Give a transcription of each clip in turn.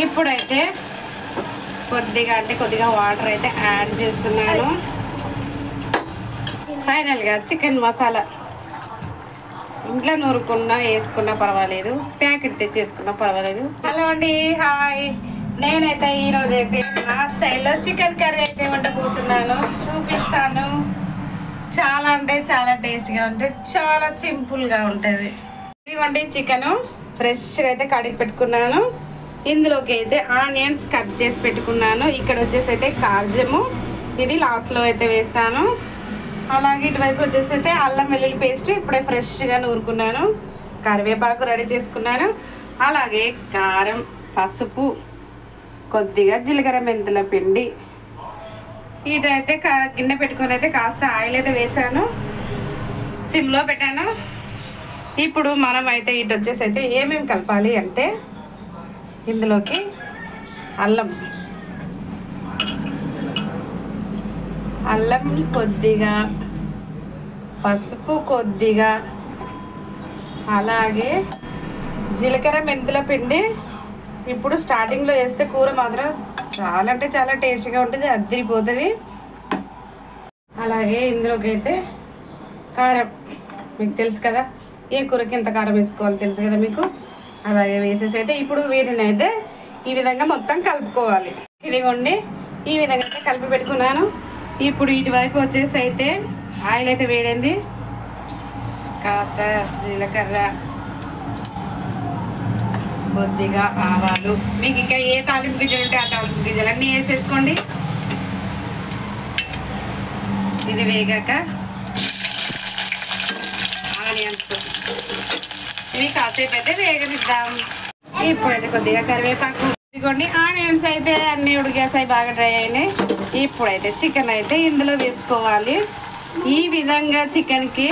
ఇప్పుడైతే కొద్దిగా వాటర్ అయితే యాడ్ చేస్తున్నాను. ఫైనల్గా చికెన్ మసాలా ఇంట్లో నూరుకున్నా వేసుకున్నా పర్వాలేదు, ప్యాకెట్ తెచ్చేసుకున్నా పర్వాలేదు. హలో అండి, హాయ్. నేనైతే ఈరోజు అయితే నా స్టైల్లో చికెన్ కర్రీ అయితే వండబోతున్నాను, చూపిస్తాను. చాలా అంటే చాలా టేస్ట్గా ఉంటుంది, చాలా సింపుల్గా ఉంటుంది. ఇదిగోండి చికెను ఫ్రెష్గా అయితే కడిగి పెట్టుకున్నాను. ఇందులోకి అయితే ఆనియన్స్ కట్ చేసి పెట్టుకున్నాను. ఇక్కడ వచ్చేసి అయితే కాజము, ఇది లాస్ట్లో అయితే వేసాను. అలాగే ఇటువైపు వచ్చేసి అయితే అల్లం వెల్లుల్లి పేస్ట్ ఇప్పుడే ఫ్రెష్గా నూరుకున్నాను. కరివేపాకు రెడీ చేసుకున్నాను. అలాగే కారం, పసుపు, కొద్దిగా జీలకర్ర మెంతుల పిండి. ఇటైతే గిన్నె పెట్టుకొని అయితే కాస్త ఆయిల్ అయితే వేసాను, సిమ్లో పెట్టాను. ఇప్పుడు మనం అయితే ఇటు వచ్చేసి అయితే ఏమేమి కలపాలి అంటే ఇందులోకి అల్లం కొద్దిగా, పసుపు కొద్దిగా, అలాగే జీలకర్ర మెంతుల పిండి. ఇప్పుడు స్టార్టింగ్లో వేస్తే కూర మాత్రం చాలా అంటే చాలా టేస్టీగా ఉంటుంది, అద్దిరిపోతుంది. అలాగే ఇందులోకి అయితే కారం, మీకు తెలుసు కదా ఏ కూరకి ఎంత కారం వేసుకోవాలో తెలుసు కదా మీకు. అలాగే వేసేసి అయితే ఇప్పుడు వీటిని అయితే ఈ విధంగా మొత్తం కలుపుకోవాలి. ఇదిగోండి ఈ విధంగా అయితే కలిపి పెట్టుకున్నాను. ఇప్పుడు ఇటువైపు వచ్చేసి అయితే ఆయిల్ అయితే వేడింది. కాస్త జీలకర్ర, కొద్దిగా ఆవాలు, మీకు ఇంకా ఏ తాలింపు గింజలు ఉంటే ఆ తాలింపు గింజలు అన్నీ వేసేసుకోండి. ఇది వేగాక ఆనియన్స్ ఇవి కాసేపు అయితే వేగనిద్దాం. ఇప్పుడైతే కొద్దిగా కరివేపాకు. ఇదిగోండి ఆనియన్స్ అయితే అన్నీ ఉడికేసాయి, బాగా డ్రై అయినాయి. ఇప్పుడైతే చికెన్ అయితే ఇందులో వేసుకోవాలి. ఈ విధంగా చికెన్కి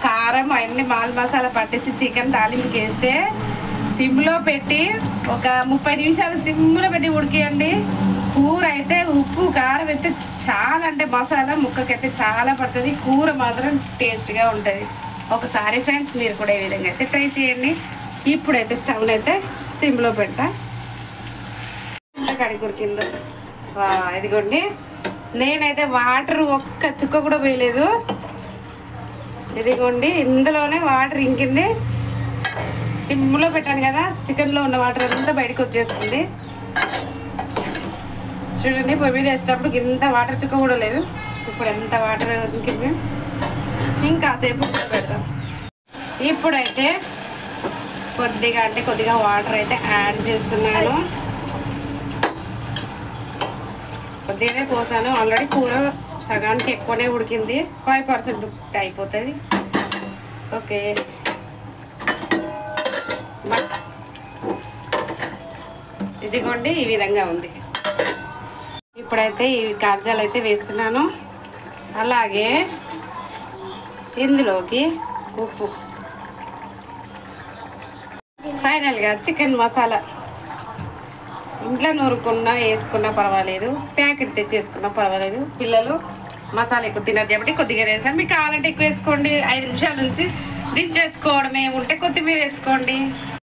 కారం అన్ని మాల్ మసాలా పట్టేసి చికెన్ తాలింపుకి వేస్తే సిమ్లో పెట్టి ఒక 30 నిమిషాలు సిమ్లో పెట్టి ఉడికేయండి. కూర అయితే ఉప్పు కారం అయితే చాలా అంటే మసాలా ముక్కకైతే చాలా పడుతుంది, కూర మాత్రం టేస్ట్గా ఉంటుంది. ఒకసారి ఫ్రెండ్స్ మీరు కూడా ఈ విధంగా అయితే ట్రై చేయండి. ఇప్పుడైతే స్టవ్ని అయితే సిమ్లో పెట్టా. కడిగి ఉడికిందో ఇదిగోండి, నేనైతే వాటర్ ఒక్క చుక్క కూడా వేయలేదు. ఇదిగోండి ఇందులోనే వాటర్ ఇంకింది. సిమ్లో పెట్టాను కదా, చికెన్లో ఉన్న వాటర్ అంతా బయటకు వచ్చేస్తుంది. చూడండి పొయ్యి మీద వేసేటప్పుడు ఇంత వాటర్ చుక్క కూడా లేదు. ఇప్పుడు ఎంత వాటర్ ఇంకింది, ఇంకాసేపు పెడదాం. ఇప్పుడైతే కొద్దిగా వాటర్ అయితే యాడ్ చేస్తున్నాను. కొద్దిగానే పోసాను, ఆల్రెడీ కూర సగానికి ఎక్కువనే ఉడికింది, 5% అయిపోతుంది. ఓకే, ఇదిగోండి ఈ విధంగా ఉంది. ఇప్పుడైతే ఈ కాజాలు అయితే వేస్తున్నాను. అలాగే ఇందులోకి ఉప్పు, ఫైనల్గా చికెన్ మసాలా ఇంట్లో నూరుకున్నా వేసుకున్నా పర్వాలేదు, ప్యాకెట్ తెచ్చేసుకున్నా పర్వాలేదు. పిల్లలు మసాలా ఎక్కువ తినరు కాబట్టి కొద్దిగా వేసాను. మీకు కావాలంటే ఎక్కువ వేసుకోండి. 5 నిమిషాల నుంచి దించేసుకోవడమే, ఉంటే కొత్తిమీర వేసుకోండి.